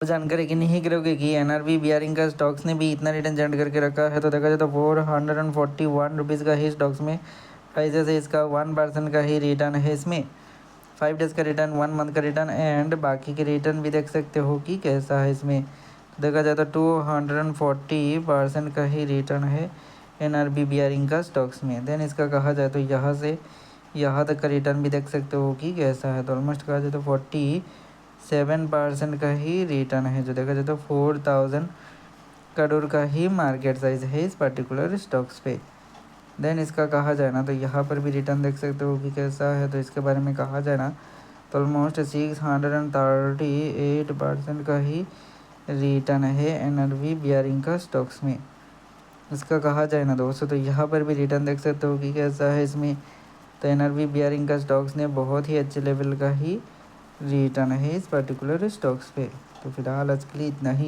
जानकारी कि नहीं करोगे कि एनआरबी बियरिंग का स्टॉक्स ने भी इतना रिटर्न जनरेट करके रखा है। तो देखा जाए तो 441 रुपीज़ का ही स्टॉक्स में प्राइसेस है। इसका 1% का ही रिटर्न है। इसमें 5 डेज़ का रिटर्न, 1 मंथ का रिटर्न एंड बाकी के रिटर्न भी देख सकते हो कि कैसा है इसमें। तो देखा जाए तो 240% का ही रिटर्न है एनआरबी बियरिंग का स्टॉक्स में। देन इसका कहा जाए तो यहाँ से यहाँ तक का रिटर्न भी देख सकते हो कि कैसा है। तो ऑलमोस्ट कहा जाए तो 47% का ही रिटर्न है। जो देखा जाए तो 4000 करोड़ का ही मार्केट साइज है इस पर्टिकुलर स्टॉक्स पे। देन इसका कहा जाए ना तो यहाँ पर भी रिटर्न देख सकते हो कि कैसा है। तो इसके बारे में कहा जाए ना तो ऑलमोस्ट 638% का ही रिटर्न है एनआरबी बियरिंग का स्टॉक्स में। इसका कहा जाए ना दोस्तों तो यहाँ पर भी रिटर्न देख सकते हो कि कैसा है इसमें। तो एनआरबी बियरिंग का स्टॉक्स ने बहुत ही अच्छे लेवल का ही रिटर्न है इस पर्टिकुलर स्टॉक्स पे। तो फिलहाल आज के लिए इतना ही।